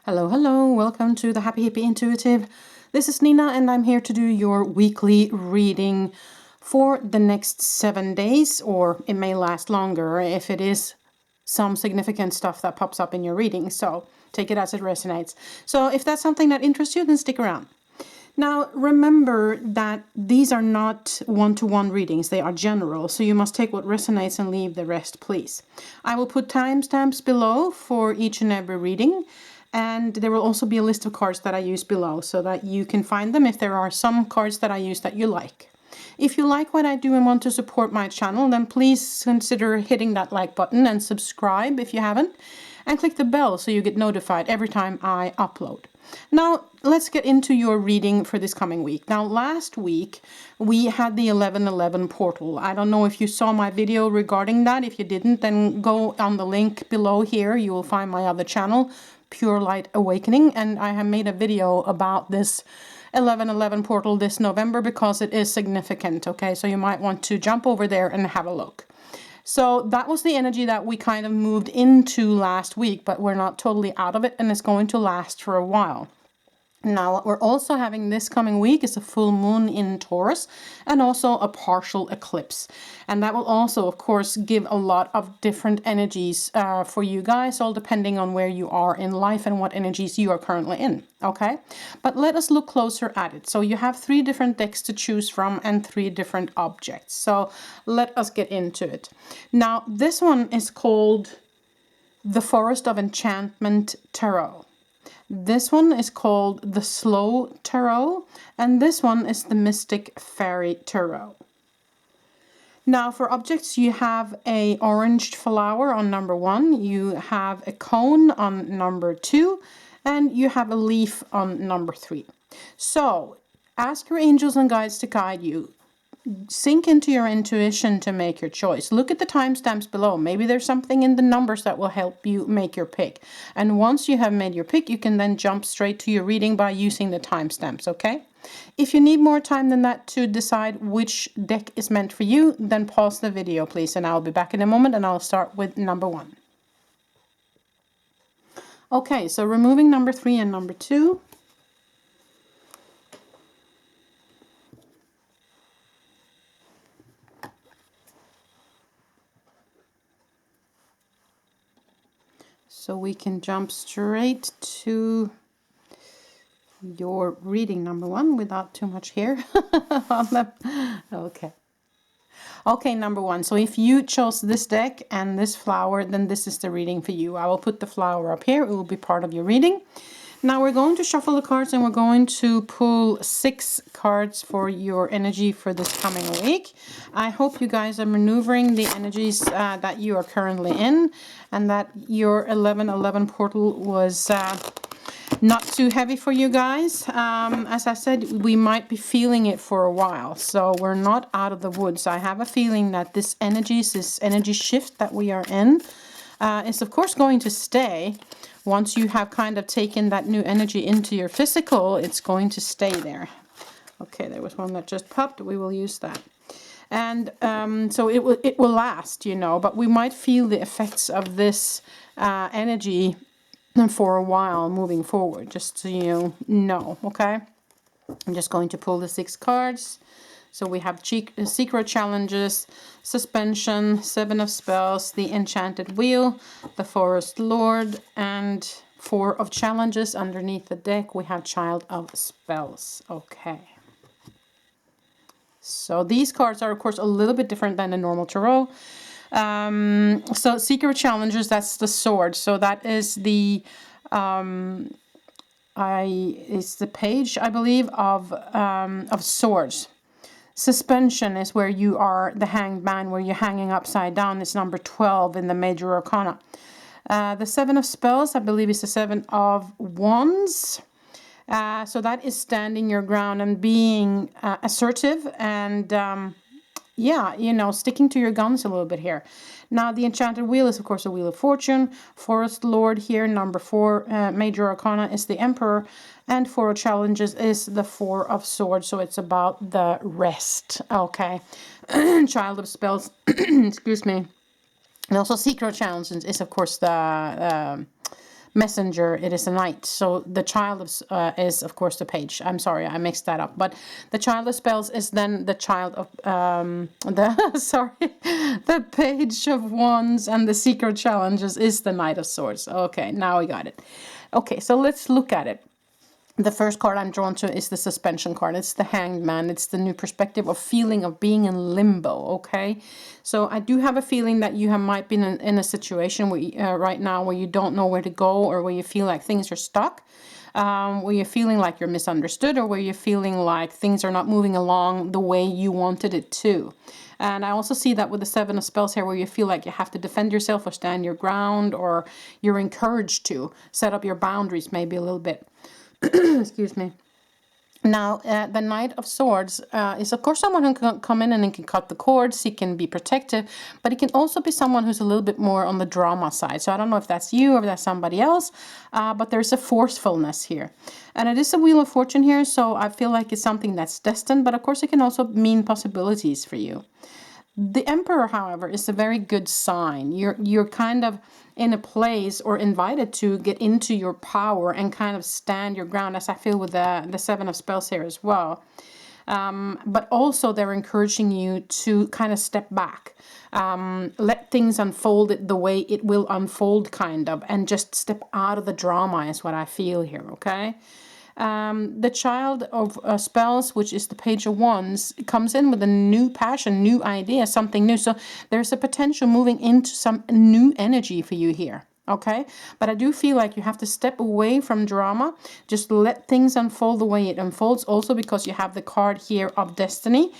Hello, hello, welcome to the Happy Hippie Intuitive. This is Nina and I'm here to do your weekly reading for the next 7 days, or it may last longer if it is some significant stuff that pops up in your reading. So take it as it resonates. So if that's something that interests you, then stick around. Now, remember that these are not one-to-one readings. They are general, so you must take what resonates and leave the rest, please. I will put timestamps below for each and every reading, and there will also be a list of cards that I use below so that you can find them if there are some cards that I use that you like. If you like what I do and want to support my channel, then please consider hitting that like button and subscribe if you haven't, and click the bell so you get notified every time I upload. Now, let's get into your reading for this coming week. Now, last week, we had the 1111 portal. I don't know if you saw my video regarding that. If you didn't, then go on the link below here. You will find my other channel, Pure Light Awakening. And I have made a video about this 1111 portal this November because it is significant. Okay, so you might want to jump over there and have a look. So that was the energy that we kind of moved into last week, but we're not totally out of it, and it's going to last for a while. Now, what we're also having this coming week is a full moon in Taurus and also a partial eclipse. And that will also, of course, give a lot of different energies for you guys, all depending on where you are in life and what energies you are currently in, okay? But let us look closer at it. So you have 3 different decks to choose from and 3 different objects. So let us get into it. Now, this one is called the Forest of Enchantment Tarot. This one is called the Slow Tarot, and this one is the Mystic Fairy Tarot. Now, for objects, you have a orange flower on number 1, you have a cone on number 2, and you have a leaf on number 3. So, ask your angels and guides to guide you. Sink into your intuition to make your choice. Look at the timestamps below. Maybe there's something in the numbers that will help you make your pick. And once you have made your pick, you can then jump straight to your reading by using the timestamps, okay? If you need more time than that to decide which deck is meant for you, then pause the video, please, and I'll be back in a moment, and I'll start with number 1. Okay, so removing number 3 and number 2. So we can jump straight to your reading number 1 without too much hair on them. Okay. Okay, number 1. So if you chose this deck and this flower, then this is the reading for you. I will put the flower up here. It will be part of your reading. Now we're going to shuffle the cards and we're going to pull 6 cards for your energy for this coming week. I hope you guys are maneuvering the energies that you are currently in, and that your 1111 portal was not too heavy for you guys. As I said, we might be feeling it for a while, so we're not out of the woods. I have a feeling that this energy shift that we are in is of course going to stay. Once you have kind of taken that new energy into your physical, it's going to stay there. Okay, there was one that just popped. We will use that. And so it will last, you know, but we might feel the effects of this energy for a while moving forward, just so you know, okay? I'm just going to pull the 6 cards. So we have secret challenges, suspension, 7 of spells, the enchanted wheel, the forest lord, and 4 of challenges. Underneath the deck we have child of spells. Okay. So these cards are of course a little bit different than a normal tarot. So secret challenges, that's the sword. So that is the it's the page, I believe, of swords. Suspension is where you are the hanged man, where you're hanging upside down. It's number 12 in the major arcana. The 7 of spells, I believe, is the 7 of wands. So that is standing your ground and being assertive and yeah, you know, sticking to your guns a little bit here. Now, the enchanted wheel is, of course, a wheel of fortune. Forest lord here, number 4, major arcana is the emperor. And 4 of challenges is the 4 of swords. So it's about the rest. Okay. Child of spells, excuse me. And also secret challenges is, of course, the messenger, it is a knight. So the child is of course the page. I'm sorry, I mixed that up. But the child of spells is then the child of the sorry, the page of wands, and the secret challenges is the knight of swords. Okay, now we got it. Okay, so let's look at it. The first card I'm drawn to is the suspension card. It's the hanged man. It's the new perspective of feeling of being in limbo, okay? So I do have a feeling that you might be in a situation where, right now where you don't know where to go, or where you feel like things are stuck, where you're feeling like you're misunderstood, or where you're feeling like things are not moving along the way you wanted it to. And I also see that with the Seven of Spells here, where you feel like you have to defend yourself or stand your ground, or you're encouraged to set up your boundaries maybe a little bit. Excuse me. Now, the Knight of Swords is, of course, someone who can come in and he can cut the cords. He can be protective, but he can also be someone who's a little bit more on the drama side. So I don't know if that's you or if that's somebody else, but there's a forcefulness here. And it is a Wheel of Fortune here, so I feel like it's something that's destined, but of course it can also mean possibilities for you. The Emperor, however, is a very good sign. You're kind of in a place, or invited to get into your power and kind of stand your ground, as I feel with the Seven of Spells here as well. But also they're encouraging you to kind of step back, let things unfold the way it will unfold, kind of, and just step out of the drama is what I feel here, okay? The Child of Spells, which is the Page of Wands, comes in with a new passion, new idea, something new. So there's a potential moving into some new energy for you here. Okay, but I do feel like you have to step away from drama, just let things unfold the way it unfolds. Also because you have the card here of destiny.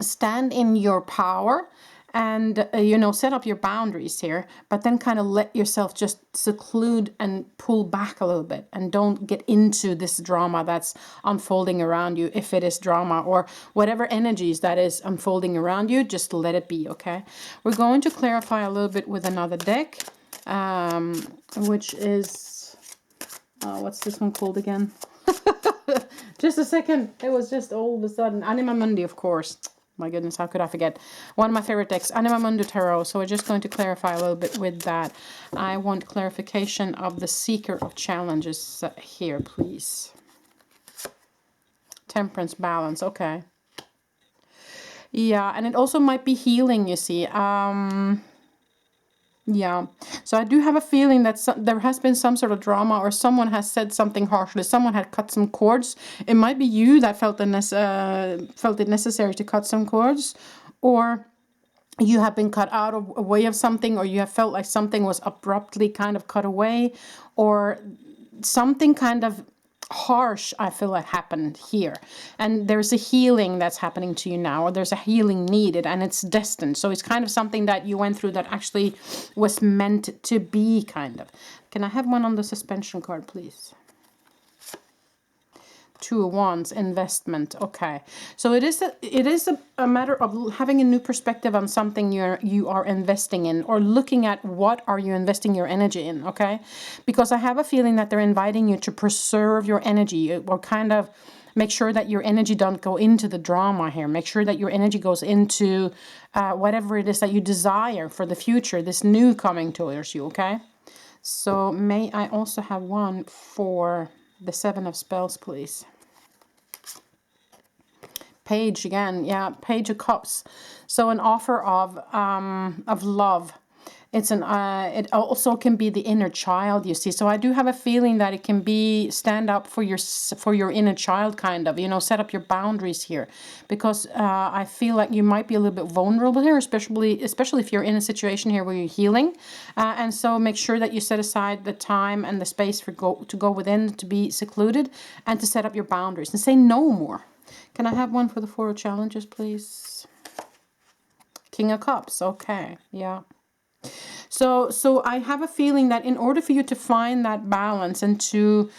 Stand in your power and, set up your boundaries here, but then kind of let yourself just seclude and pull back a little bit, and don't get into this drama that's unfolding around you. If it is drama or whatever energies that is unfolding around you, just let it be, okay? We're going to clarify a little bit with another deck, which is, what's this one called again? Just a second. It was just all of a sudden. Anima Mundi, of course. My goodness, how could I forget? One of my favorite decks, Anima Mundi Tarot. So we're just going to clarify a little bit with that. I want clarification of the Seeker of Challenges here, please. Temperance, balance, okay. Yeah, and it also might be healing, you see. Yeah, so I do have a feeling that there has been some sort of drama, or someone has said something harshly. Someone had cut some cords. It might be you that felt it necessary to cut some cords, or you have been cut out of a way of something, or you have felt like something was abruptly kind of cut away, or something kind of harsh I feel like happened here, and there's a healing that's happening to you now, or there's a healing needed, and it's destined. So it's kind of something that you went through that actually was meant to be, kind of. Can I have one on the suspension card, please? Two of Wands, investment. Okay, so it is a matter of having a new perspective on something you are investing in, or looking at what are you investing your energy in. Okay, because I have a feeling that they're inviting you to preserve your energy, or kind of make sure that your energy don't go into the drama here. Make sure that your energy goes into whatever it is that you desire for the future, this new coming towards you. Okay, so may I also have one for the Seven of Spells, please? Page again, yeah, Page of Cups. So an offer of love. It's it also can be the inner child, you see. So I do have a feeling that it can be stand up for your inner child, kind of, set up your boundaries here, because I feel like you might be a little bit vulnerable here, especially if you're in a situation here where you're healing, and so make sure that you set aside the time and the space to go within, to be secluded, and to set up your boundaries and say no more. Can I have one for the Four of Challenges, please? King of Cups. Okay, yeah. So I have a feeling that in order for you to find that balance, and to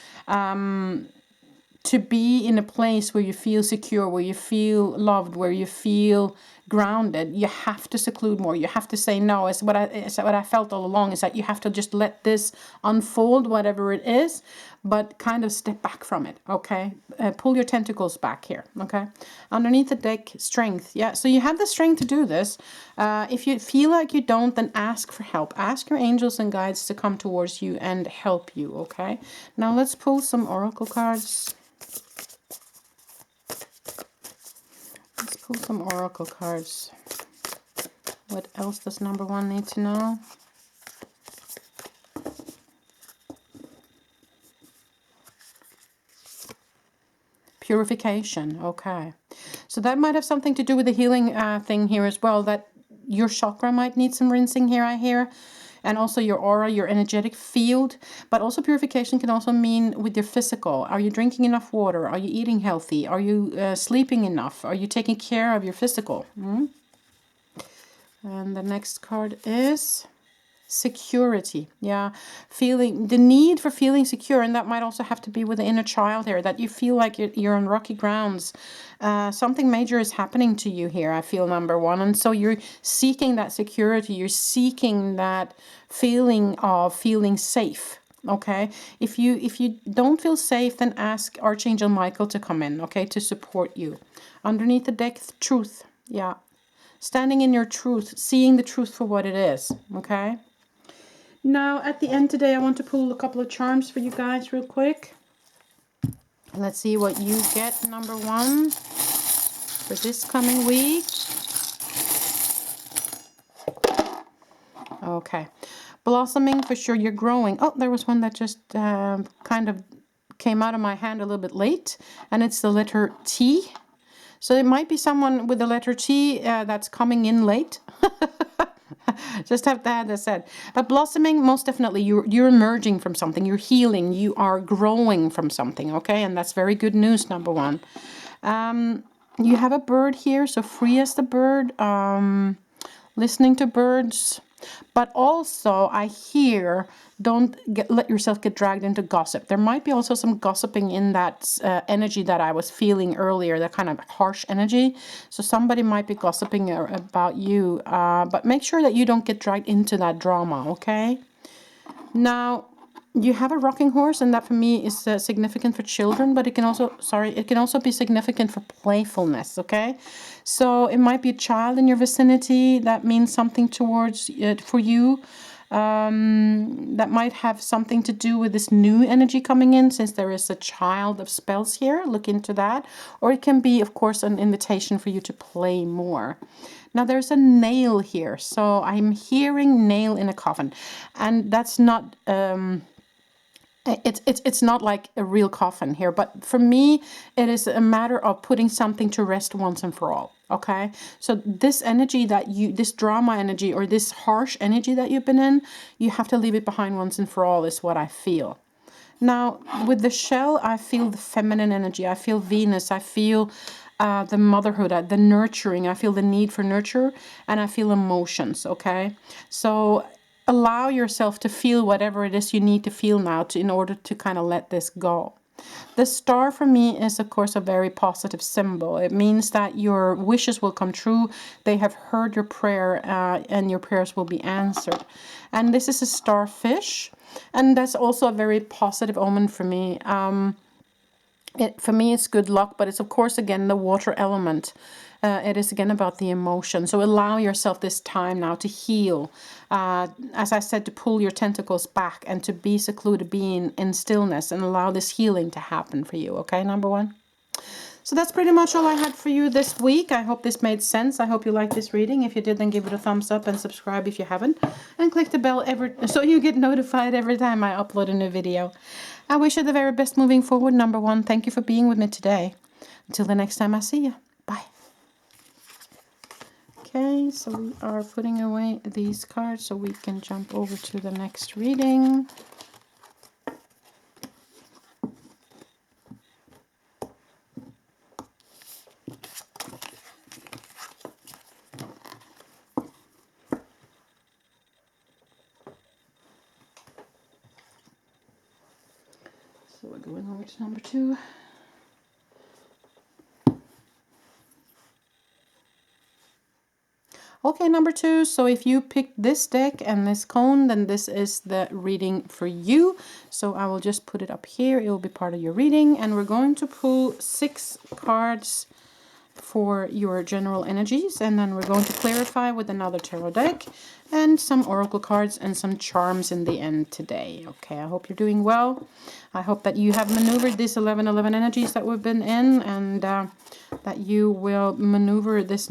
be in a place where you feel secure, where you feel loved, where you feel grounded, you have to seclude more. You have to say no. It's what I felt all along, is that you have to just let this unfold, whatever it is, but kind of step back from it, okay? Pull your tentacles back here, okay? Underneath the deck, strength. Yeah, so you have the strength to do this. If you feel like you don't, then ask for help. Ask your angels and guides to come towards you and help you, okay? Now let's pull some oracle cards. Let's pull some oracle cards. What else does number one need to know? Purification, okay. So that might have something to do with the healing thing here as well, that your chakra might need some rinsing here, I hear. And also your aura, your energetic field. But also purification can also mean with your physical. Are you drinking enough water? Are you eating healthy? Are you sleeping enough? Are you taking care of your physical? And the next card is security. Yeah, feeling the need for feeling secure, and that might also have to be with the inner child here, that you feel like you're on rocky grounds. Something major is happening to you here, I feel, number one, and so you're seeking that security, you're seeking that feeling of feeling safe. Okay, if you don't feel safe, then ask Archangel Michael to come in, okay, to support you. Underneath the deck, truth. Yeah, standing in your truth, seeing the truth for what it is, okay? Now, at the end today, I want to pull a couple of charms for you guys real quick. Let's see what you get, number one, for this coming week. Okay. Blossoming, for sure, you're growing. Oh, there was one that just kind of came out of my hand a little bit late, and it's the letter T. So it might be someone with the letter T that's coming in late. Just have to have that said. But blossoming, most definitely, you're emerging from something. You're healing. You are growing from something, okay? And that's very good news, number one. You have a bird here, so free as the bird. Listening to birds. But also, I hear, don't let yourself get dragged into gossip. There might be also some gossiping in that energy that I was feeling earlier, that kind of harsh energy. So somebody might be gossiping about you, but make sure that you don't get dragged into that drama, okay? Now, you have a rocking horse, and that for me is significant for children, but it can also be significant for playfulness, okay? So it might be a child in your vicinity that means something towards for you. That might have something to do with this new energy coming in, since there is a child of spells here. Look into that. Or it can be, of course, an invitation for you to play more. Now, there's a nail here. So I'm hearing nail in a coffin. And that's not... It's not like a real coffin here, but for me, it is a matter of putting something to rest once and for all, okay? So this energy this drama energy, or this harsh energy that you've been in, you have to leave it behind once and for all, is what I feel. Now, with the shell, I feel the feminine energy. I feel Venus. I feel the motherhood, the nurturing. I feel the need for nurture, and I feel emotions, okay? So allow yourself to feel whatever it is you need to feel now in order to kind of let this go. The star for me is, of course, a very positive symbol. It means that your wishes will come true. They have heard your prayer, and your prayers will be answered. And this is a starfish, and that's also a very positive omen for me. For me, it's good luck, but it's, of course, again, the water element. It is, again, about the emotion. So allow yourself this time now to heal. As I said, to pull your tentacles back and to be secluded, be in stillness, and allow this healing to happen for you. Okay, number one? So that's pretty much all I had for you this week. I hope this made sense. I hope you liked this reading. If you did, then give it a thumbs up and subscribe if you haven't. And click the bell so you get notified every time I upload a new video. I wish you the very best moving forward, number one. Thank you for being with me today. Until the next time I see you. Bye. Okay, so we are putting away these cards so we can jump over to the next reading. So we're going over to number two. Okay, number 2. So if you picked this deck and this cone, then this is the reading for you. So I will just put it up here. It will be part of your reading. And we're going to pull 6 cards for your general energies, and then we're going to clarify with another tarot deck and some oracle cards and some charms in the end today. Okay, I hope you're doing well. I hope that you have maneuvered these 11/11 energies that we've been in, and that you will maneuver this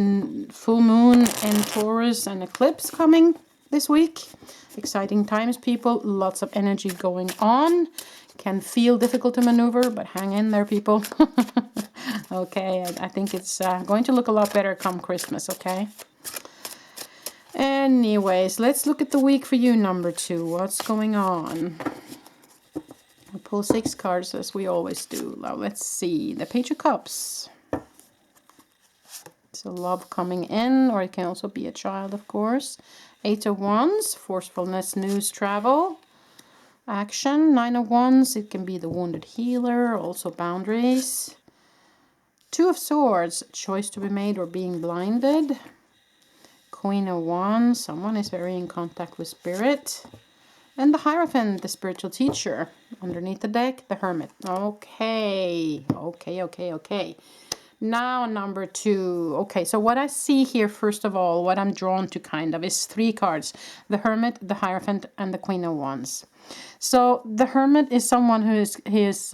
full moon in Taurus and eclipse coming this week. Exciting times, people. Lots of energy going on. Can feel difficult to maneuver, but hang in there, people. Okay, I think it's going to look a lot better come Christmas, okay? Anyways, let's look at the week for you, number 2. What's going on? We'll pull 6 cards as we always do. Now, let's see. The Page of Cups. So love coming in, or it can also be a child, of course. 8 of Wands, forcefulness, news, travel. Action, 9 of Wands, it can be the wounded healer, also boundaries. 2 of Swords, choice to be made or being blinded. Queen of Wands, someone is very in contact with spirit. And the Hierophant, the spiritual teacher. Underneath the deck, the Hermit. Okay. Now number 2. Okay, so what I see here, first of all, what I'm drawn to kind of is 3 cards. The Hermit, the Hierophant, and the Queen of Wands. So the Hermit is someone who is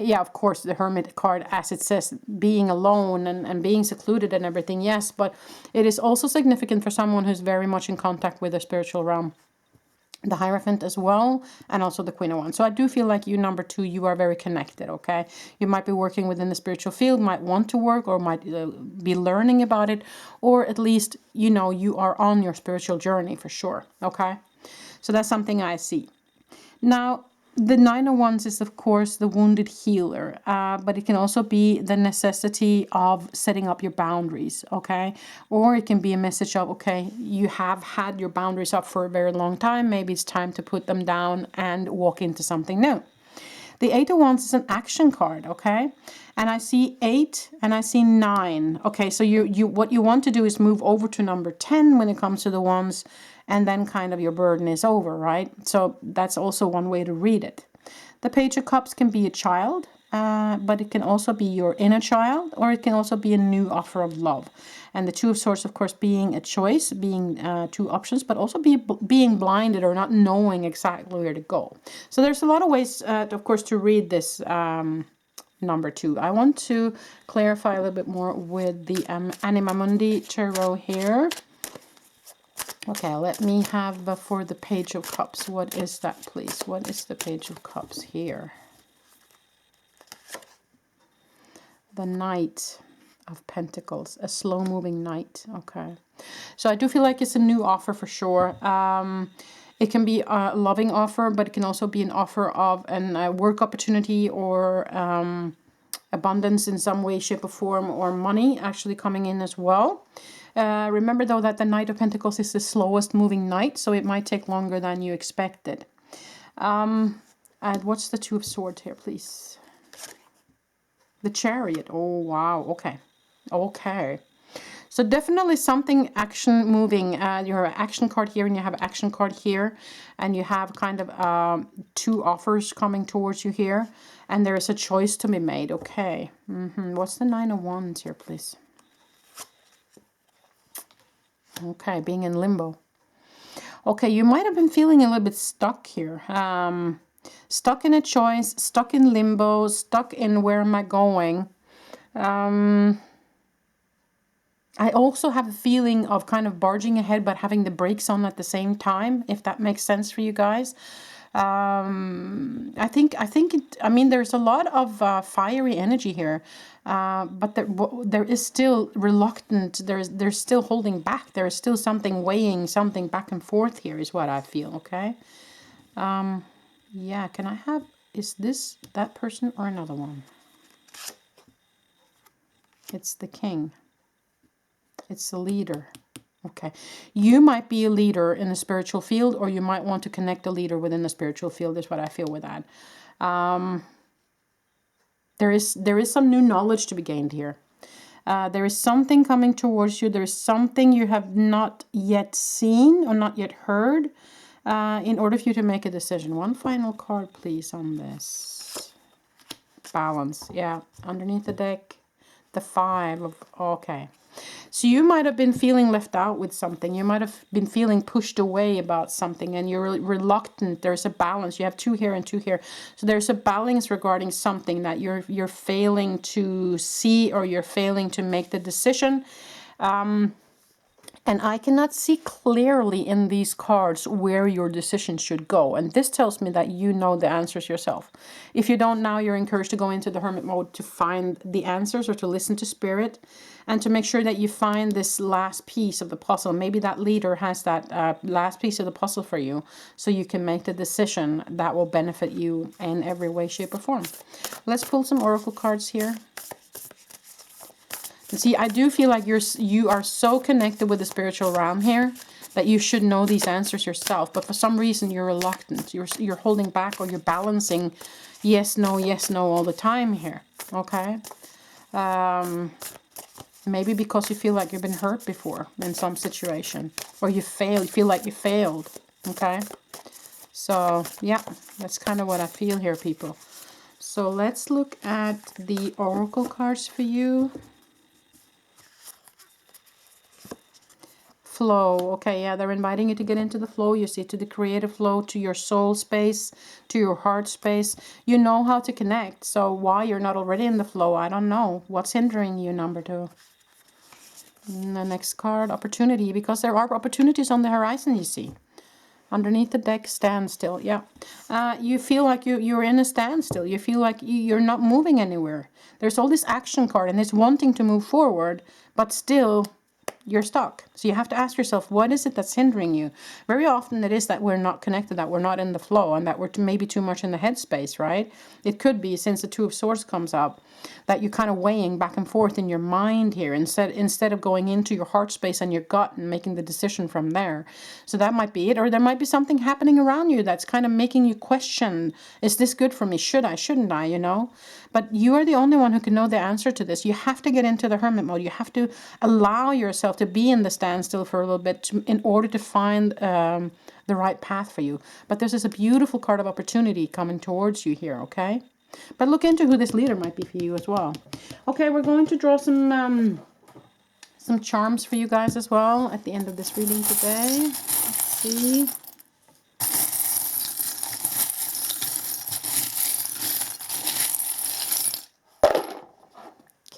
yeah, of course, the Hermit card, as it says, being alone and being secluded and everything, yes, but it is also significant for someone who's very much in contact with the spiritual realm. The Hierophant as well, and also the Queen of Wands. So I do feel like you, number 2, you are very connected, okay? You might be working within the spiritual field, might want to work, or might be learning about it, or at least, you know, you are on your spiritual journey for sure, okay? So that's something I see. Now, the 9 of Wands is, of course, the wounded healer, but it can also be the necessity of setting up your boundaries, okay? Or it can be a message of, okay, you have had your boundaries up for a very long time. Maybe it's time to put them down and walk into something new. The 8 of Wands is an action card, okay? And I see 8 and I see 9. Okay, so you what you want to do is move over to number 10 when it comes to the Wands, and then kind of your burden is over, right? So that's also one way to read it. The Page of Cups can be a child, but it can also be your inner child, or it can also be a new offer of love. And the 2 of Swords, of course, being a choice, being 2 options, but also being blinded or not knowing exactly where to go. So there's a lot of ways, of course, to read this number 2. I want to clarify a little bit more with the Anima Mundi tarot here. Okay, let me have for the Page of Cups. What is that, please? What is the Page of Cups here? The Knight of Pentacles, a slow-moving knight. Okay, so I do feel like it's a new offer for sure. It can be a loving offer, but it can also be an offer of a work opportunity or abundance in some way, shape, or form, or money actually coming in as well. Remember, though, that the Knight of Pentacles is the slowest moving knight, so it might take longer than you expected. And what's the 2 of Swords here, please? The Chariot. Oh, wow. Okay. Okay. So definitely something action moving. You have an action card here and you have an action card here. And you have kind of 2 offers coming towards you here. And there is a choice to be made. Okay. What's the 9 of Wands here, please? Okay, being in limbo. Okay, you might have been feeling a little bit stuck here. Stuck in a choice, stuck in limbo, stuck in where am I going. I also have a feeling of kind of barging ahead but having the brakes on at the same time, if that makes sense for you guys. I think there's a lot of fiery energy here, but there is still reluctant. There's still holding back. There is still something weighing something back and forth here, is what I feel. Okay. Yeah. Can I have? Is this that person or another one? It's the King. It's the leader. Okay, you might be a leader in the spiritual field, or you might want to connect a leader within the spiritual field, is what I feel with that. There is some new knowledge to be gained here. There is something coming towards you. There is something you have not yet seen or not yet heard in order for you to make a decision. One final card, please, on this. Balance. Yeah, underneath the deck, the 5 of... Okay. So you might have been feeling left out with something. You might have been feeling pushed away about something, and you're reluctant. There's a balance. You have 2 here and 2 here. So there's a balance regarding something that you're failing to see, or you're failing to make the decision. And I cannot see clearly in these cards where your decision should go. And this tells me that you know the answers yourself. If you don't now, you're encouraged to go into the hermit mode to find the answers, or to listen to spirit, and to make sure that you find this last piece of the puzzle. Maybe that leader has that last piece of the puzzle for you, so you can make the decision that will benefit you in every way, shape, or form. Let's pull some oracle cards here. See, I do feel like you are so connected with the spiritual realm here that you should know these answers yourself. But for some reason, you're reluctant. You're holding back, or you're balancing yes, no all the time here. Okay. Maybe because you feel like you've been hurt before in some situation, or you feel like you failed. Okay. So yeah, that's kind of what I feel here, people. So let's look at the oracle cards for you. Flow. Okay, yeah, they're inviting you to get into the flow. You see, to the creative flow, to your soul space, to your heart space. You know how to connect. So why you're not already in the flow, I don't know. What's hindering you, number 2? And the next card, opportunity, because there are opportunities on the horizon, you see. Underneath the deck, standstill. Yeah, you feel like you're in a standstill. You feel like you're not moving anywhere. There's all this action card, and it's wanting to move forward, but still you're stuck. So you have to ask yourself, what is it that's hindering you? Very often it is that we're not connected, that we're not in the flow, and that we're maybe too much in the headspace, right? It could be, since the 2 of Swords comes up, that you're kind of weighing back and forth in your mind here, instead of going into your heart space and your gut and making the decision from there. So that might be it. Or there might be something happening around you that's kind of making you question, is this good for me? Should I? Shouldn't I? You know? But you are the only one who can know the answer to this. You have to get into the hermit mode. You have to allow yourself to be in the standstill for a little bit in order to find the right path for you. But this is a beautiful card of opportunity coming towards you here, okay? But look into who this leader might be for you as well. Okay, we're going to draw some charms for you guys as well at the end of this reading today. Let's see.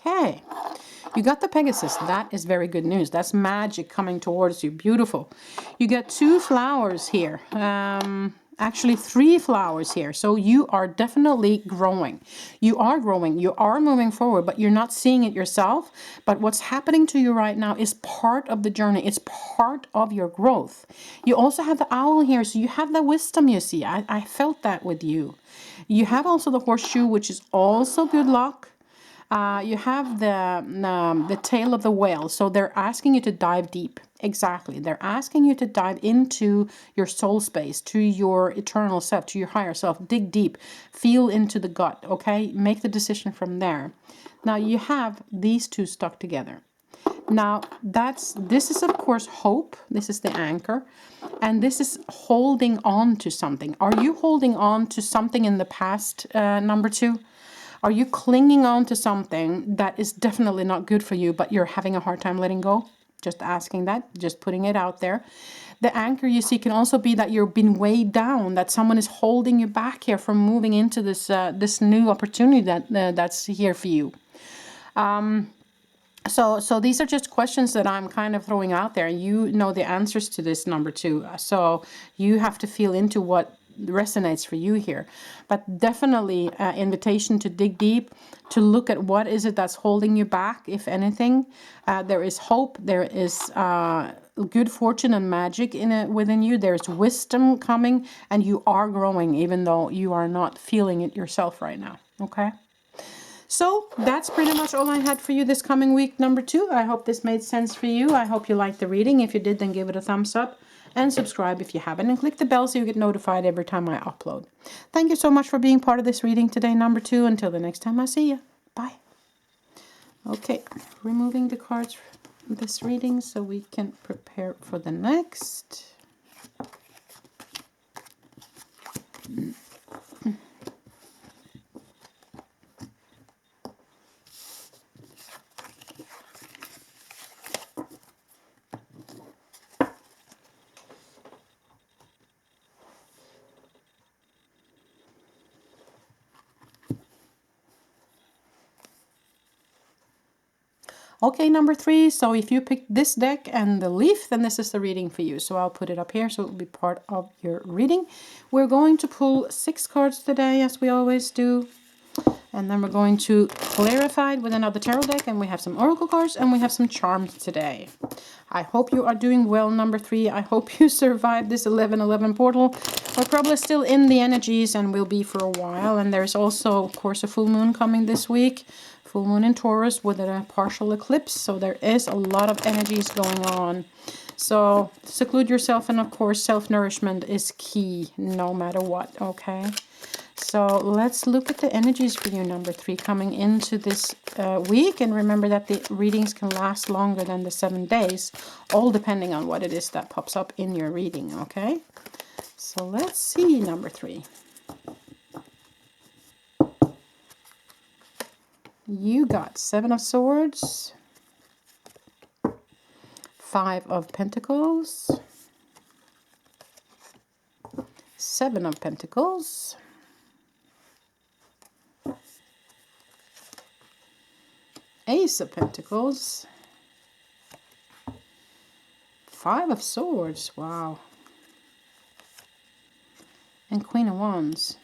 Okay, you got the Pegasus. That is very good news. That's magic coming towards you. Beautiful. You get 2 flowers here. Actually 3 flowers here. So you are definitely growing. You are growing. You are moving forward, but you're not seeing it yourself. But what's happening to you right now is part of the journey. It's part of your growth. You also have the owl here. So you have the wisdom, you see. I felt that with you. You have also the horseshoe, which is also good luck. You have the tail of the whale. So they're asking you to dive deep. Exactly. They're asking you to dive into your soul space, to your eternal self, to your higher self. Dig deep. Feel into the gut, okay? Make the decision from there. Now you have these 2 stuck together. Now this is of course hope. This is the anchor. And this is holding on to something. Are you holding on to something in the past, number 2? Are you clinging on to something that is definitely not good for you, but you're having a hard time letting go? Just asking that, just putting it out there. The anchor, you see, can also be that you've been weighed down, that someone is holding you back here from moving into this this new opportunity that's here for you. So these are just questions that I'm kind of throwing out there. You know the answers to this, number 2. So you have to feel into what resonates for you here. But definitely invitation to dig deep, to look at what is it that's holding you back, if anything. There is hope. There is good fortune and magic in it within you. There's wisdom coming, and you are growing, even though you are not feeling it yourself right now. Okay. So that's pretty much all I had for you this coming week, number 2. I hope this made sense for you. I hope you liked the reading. If you did, then give it a thumbs up. And subscribe if you haven't, and click the bell so you get notified every time I upload. Thank you so much for being part of this reading today, number 2. Until the next time I see you. Bye. Okay, removing the cards from this reading so we can prepare for the next. Okay, number 3, so if you picked this deck and the leaf, then this is the reading for you. So I'll put it up here so it will be part of your reading. We're going to pull 6 cards today, as we always do. And then we're going to clarify it with another tarot deck, and we have some oracle cards and we have some charms today. I hope you are doing well, number 3. I hope you survived this 11/11 portal. We're probably still in the energies and will be for a while. And there's also, of course, a full moon coming this week. Full moon in Taurus with a partial eclipse. So there is a lot of energies going on. So seclude yourself, and of course self-nourishment is key no matter what, okay? So let's look at the energies for you, number 3, coming into this week. And remember that the readings can last longer than the 7 days, all depending on what it is that pops up in your reading, okay? So let's see, number 3. You got 7 of Swords, 5 of Pentacles, 7 of Pentacles, Ace of Pentacles, 5 of Swords, wow, and Queen of Wands.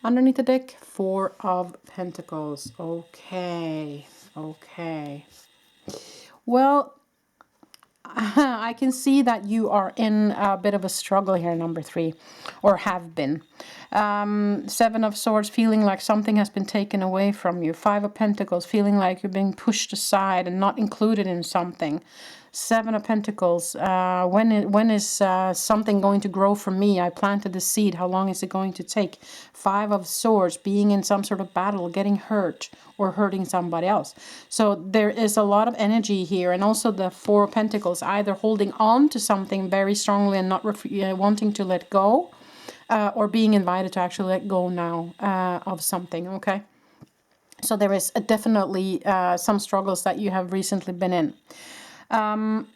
Underneath the deck, 4 of Pentacles. Okay, okay. Well, I can see that you are in a bit of a struggle here, number 3, or have been. 7 of Swords, feeling like something has been taken away from you. 5 of Pentacles, feeling like you're being pushed aside and not included in something. 7 of Pentacles, when is something going to grow from me? I planted the seed. How long is it going to take? 5 of Swords, being in some sort of battle, getting hurt or hurting somebody else. So there is a lot of energy here. And also the 4 of Pentacles, either holding on to something very strongly and not wanting to let go, or being invited to actually let go now of something, okay? So there is definitely some struggles that you have recently been in.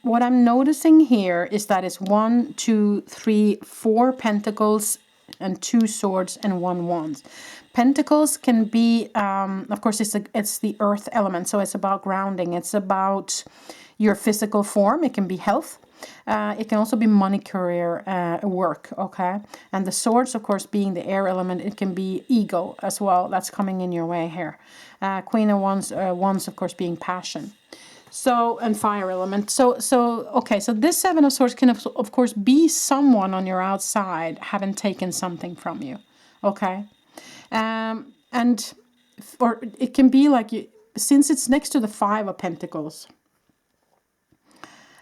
What I'm noticing here is that it's 1, 2, 3, 4 Pentacles and 2 Swords and 1 Wands. Pentacles can be, of course, it's the earth element, so it's about grounding. It's about your physical form. It can be health. It can also be money, career, work, okay? And the Swords, of course, being the air element, it can be ego as well. That's coming in your way here. Queen of Wands, Wands, of course, being passion. So, and fire element. So okay, so this 7 of Swords can, of course, be someone on your outside having taken something from you, okay? And, or it can be like, since it's next to the 5 of Pentacles,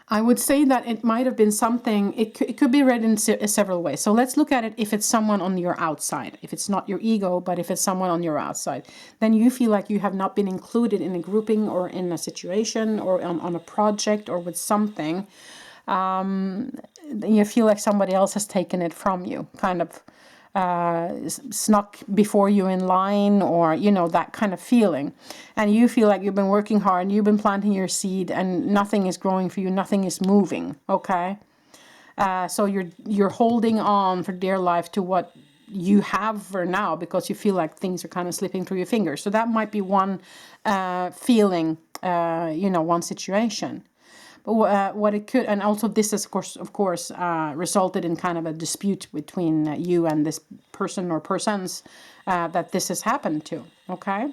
I would say that it might have been something, it could be read in several ways. So let's look at it if it's someone on your outside. If it's not your ego, but if it's someone on your outside, then you feel like you have not been included in a grouping or in a situation or on a project or with something. You feel like somebody else has taken it from you, kind of snuck before you in line, or that kind of feeling, and you feel like you've been working hard and you've been planting your seed and nothing is growing for you, nothing is moving, okay? So you're holding on for dear life to what you have for now because you feel like things are kind of slipping through your fingers. So that might be one feeling, one situation. But what it could, and also this is of course resulted in kind of a dispute between you and this person or persons that this has happened to, okay?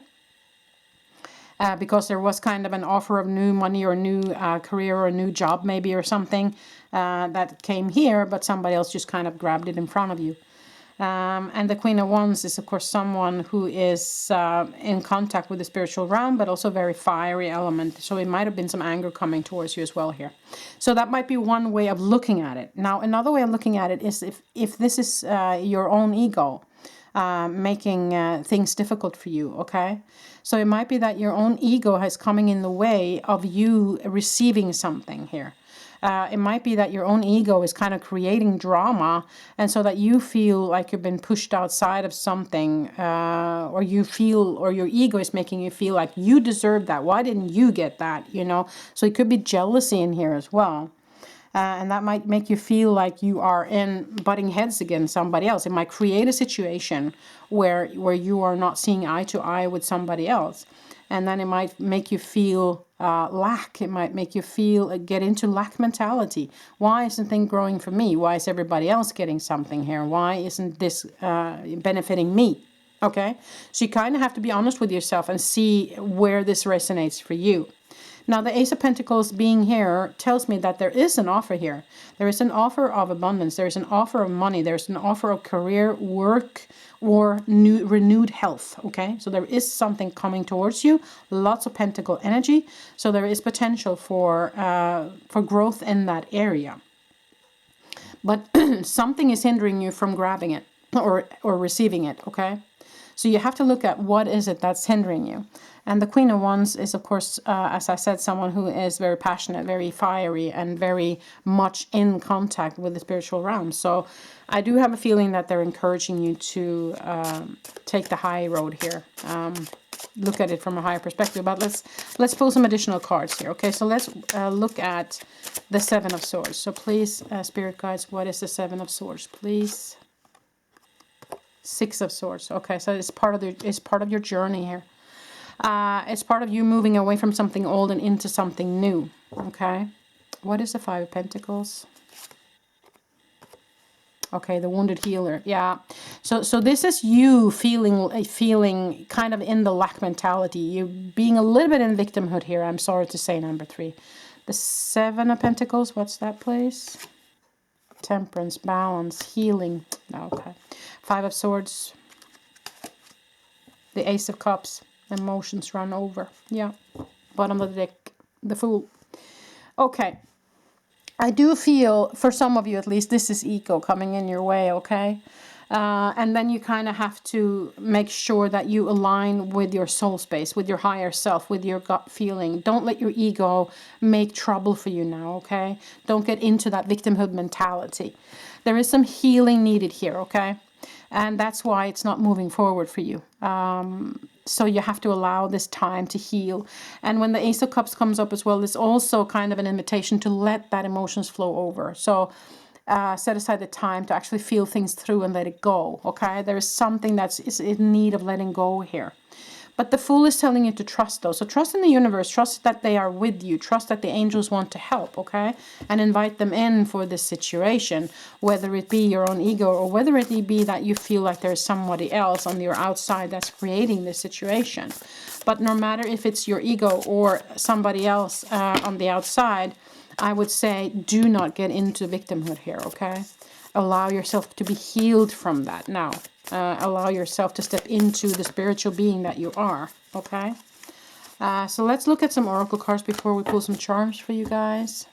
Because there was kind of an offer of new money or new career or a new job maybe or something that came here, but somebody else just kind of grabbed it in front of you. And the Queen of Wands is, of course, someone who is in contact with the spiritual realm, but also very fiery element. So it might have been some anger coming towards you as well here. So that might be one way of looking at it. Now, another way of looking at it is if this is your own ego, making things difficult for you, okay? So it might be that your own ego is coming in the way of you receiving something here. It might be that your own ego is kind of creating drama, and so that you feel like you've been pushed outside of something, or you feel, or your ego is making you feel like you deserve that. Why didn't you get that? You know, so it could be jealousy in here as well. And that might make you feel like you are butting heads against somebody else. It might create a situation where you are not seeing eye to eye with somebody else. And then it might make you feel lack. It might make you feel, get into lack mentality. Why isn't things growing for me? Why is everybody else getting something here? Why isn't this benefiting me? Okay? So you kind of have to be honest with yourself and see where this resonates for you. Now, the Ace of Pentacles being here tells me that there is an offer here. There is an offer of abundance. There is an offer of money. There's an offer of career, work, or renewed health, okay? So there is something coming towards you. Lots of pentacle energy. So there is potential for growth in that area. But something is hindering you from grabbing it or receiving it, okay? So you have to look at what is it that's hindering you. And the Queen of Wands is, of course, as I said, someone who is very passionate, very fiery, and very much in contact with the spiritual realm. So I do have a feeling that they're encouraging you to take the high road here. Look at it from a higher perspective. But let's pull some additional cards here. Okay, so let's look at the Seven of Swords. So please, Spirit Guides, what is the Seven of Swords, please? Six of Swords. Okay, so it's part of your journey here. It's part of you moving away from something old and into something new. Okay, what is the Five of Pentacles? Okay, the wounded healer. Yeah, so this is you feeling kind of in the lack mentality. You being a little bit in victimhood here. I'm sorry to say, number 3. The Seven of Pentacles. What's that, place? Temperance, balance, healing. Okay. Five of Swords. The Ace of Cups. Emotions run over. Yeah. Bottom of the deck. The Fool. Okay. I do feel, for some of you at least, this is ego coming in your way, okay? And then you kind of have to make sure that you align with your soul space, with your higher self, with your gut feeling. Don't let your ego make trouble for you now, okay? Don't get into that victimhood mentality. There is some healing needed here, okay? And that's why it's not moving forward for you. So you have to allow this time to heal. And when the Ace of Cups comes up as well, it's also kind of an invitation to let that emotions flow over. So set aside the time to actually feel things through and let it go, okay? There is something that's in need of letting go here. But the Fool is telling you to trust, though. So trust in the universe. Trust that they are with you. Trust that the angels want to help, okay? And invite them in for this situation, whether it be your own ego or whether it be that you feel like there's somebody else on your outside that's creating this situation. But no matter if it's your ego or somebody else on the outside, I would say do not get into victimhood here, okay? Allow yourself to be healed from that now. Allow yourself to step into the spiritual being that you are, okay? So let's look at some oracle cards before we pull some charms for you guys.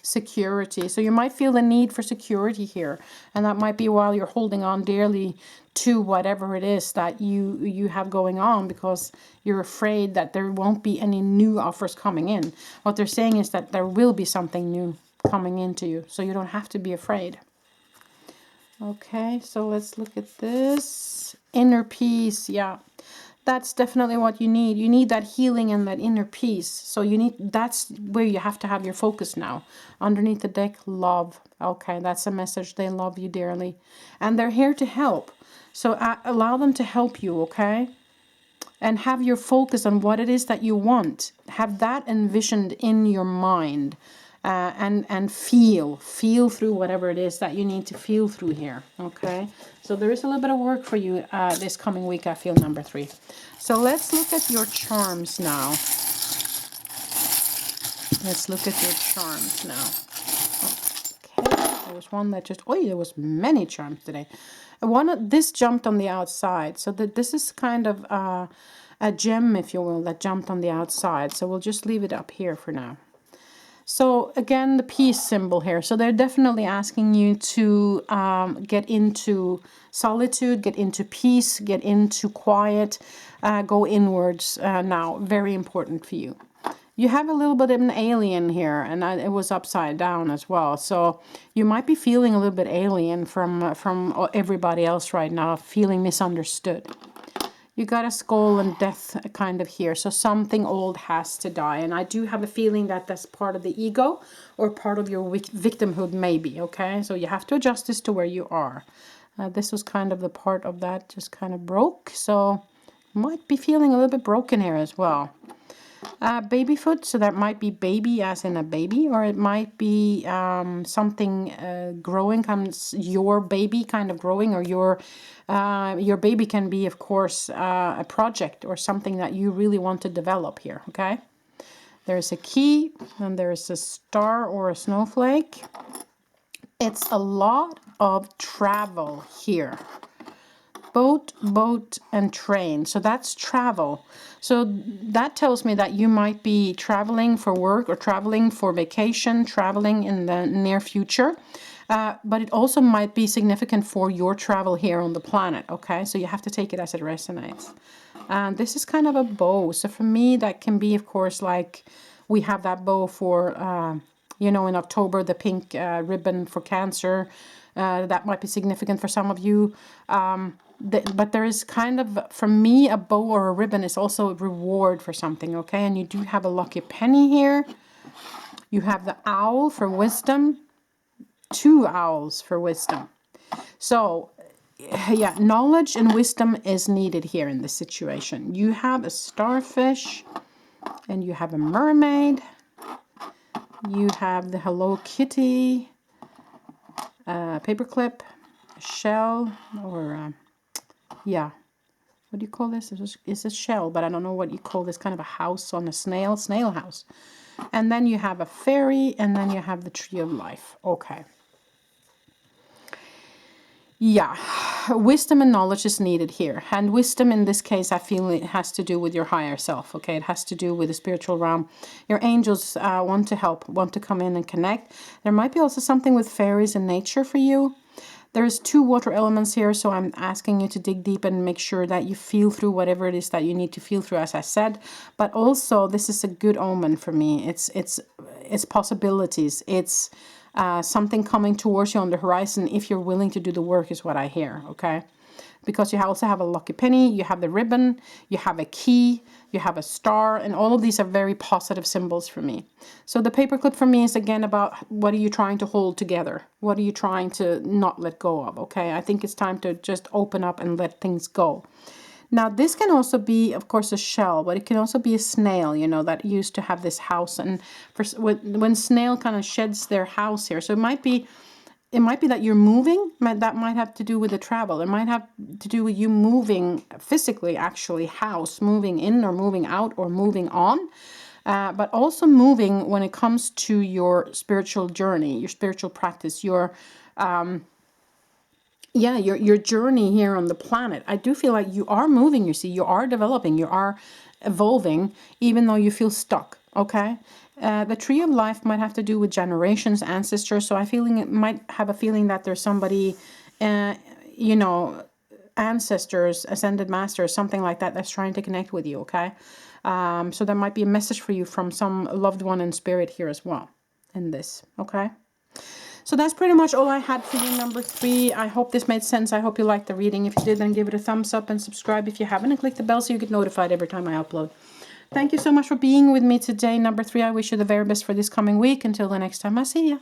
Security. So you might feel the need for security here, and that might be while you're holding on dearly to whatever it is that you have going on, because you're afraid that there won't be any new offers coming in. What they're saying is that there will be something new coming into you, so you don't have to be afraid. Okay, so let's look at this. Inner peace, yeah. That's definitely what you need. You need that healing and that inner peace. So that's where you have to have your focus now. Underneath the deck, love. Okay, that's a message. They love you dearly. And they're here to help. So allow them to help you, okay? And have your focus on what it is that you want. Have that envisioned in your mind. And feel through whatever it is that you need to feel through here, okay? So there is a little bit of work for you this coming week, I feel, number 3. So let's look at your charms now. Let's look at your charms now. Okay, there was one that just, there was many charms today. This jumped on the outside, so that this is kind of a gem, if you will, that jumped on the outside. So we'll just leave it up here for now. So again, the peace symbol here. So they're definitely asking you to get into solitude, get into peace, get into quiet, go inwards now. Very important for you. You have a little bit of an alien here, and it was upside down as well. So you might be feeling a little bit alien from everybody else right now, feeling misunderstood. You got a skull and death kind of here. So something old has to die. And I do have a feeling that that's part of the ego or part of your victimhood maybe, okay? So you have to adjust this to where you are. This was kind of the part of that just kind of broke. So might be feeling a little bit broken here as well. Baby foot, so that might be baby as in a baby, or it might be something growing, comes your baby kind of growing, or your baby can be, of course, a project or something that you really want to develop here, okay? There's a key, and there's a star or a snowflake. It's a lot of travel here. Boat, and train. So that's travel. So that tells me that you might be traveling for work or traveling for vacation, traveling in the near future. But it also might be significant for your travel here on the planet, okay? So you have to take it as it resonates. And this is kind of a bow. So for me, that can be, of course, like we have that bow for, you know, in October, the pink ribbon for Cancer. That might be significant for some of you. But there is kind of, for me, a bow or a ribbon is also a reward for something, okay? And you do have a lucky penny here. You have the owl for wisdom. 2 owls for wisdom. So, yeah, knowledge and wisdom is needed here in this situation. You have a starfish, and you have a mermaid. You have the Hello Kitty, paperclip, a shell, or... yeah, what do you call this? It's a shell, but I don't know what you call this, kind of a house on a snail house. And then you have a fairy, and then you have the tree of life. Okay. Yeah, wisdom and knowledge is needed here. And wisdom in this case, I feel it has to do with your higher self, okay? It has to do with the spiritual realm. Your angels want to help, want to come in and connect. There might be also something with fairies and nature for you. There's 2 water elements here, so I'm asking you to dig deep and make sure that you feel through whatever it is that you need to feel through, as I said. But also, this is a good omen for me. It's possibilities. It's something coming towards you on the horizon if you're willing to do the work, is what I hear, okay? Because you also have a lucky penny, you have the ribbon, you have a key, you have a star, and all of these are very positive symbols for me. So the paperclip for me is again about what are you trying to hold together? What are you trying to not let go of, okay? I think it's time to just open up and let things go. Now this can also be, of course, a shell, but it can also be a snail, you know, that used to have this house. And when snail kind of sheds their house here, so it might be that you're moving. That might have to do with the travel. It might have to do with you moving physically, actually, house, moving in or moving out or moving on. But also moving when it comes to your spiritual journey, your spiritual practice, your journey here on the planet. I do feel like you are moving, you see. You are developing, you are evolving, even though you feel stuck, okay? The tree of life might have to do with generations, ancestors. So I feeling it might have a feeling that there's somebody, you know, ancestors, ascended masters, something like that, that's trying to connect with you, okay? So there might be a message for you from some loved one in spirit here as well in this, okay? So that's pretty much all I had for you, number 3. I hope this made sense. I hope you liked the reading. If you did, then give it a thumbs up and subscribe if you haven't, and click the bell so you get notified every time I upload. Thank you so much for being with me today, number 3. I wish you the very best for this coming week. Until the next time I see you.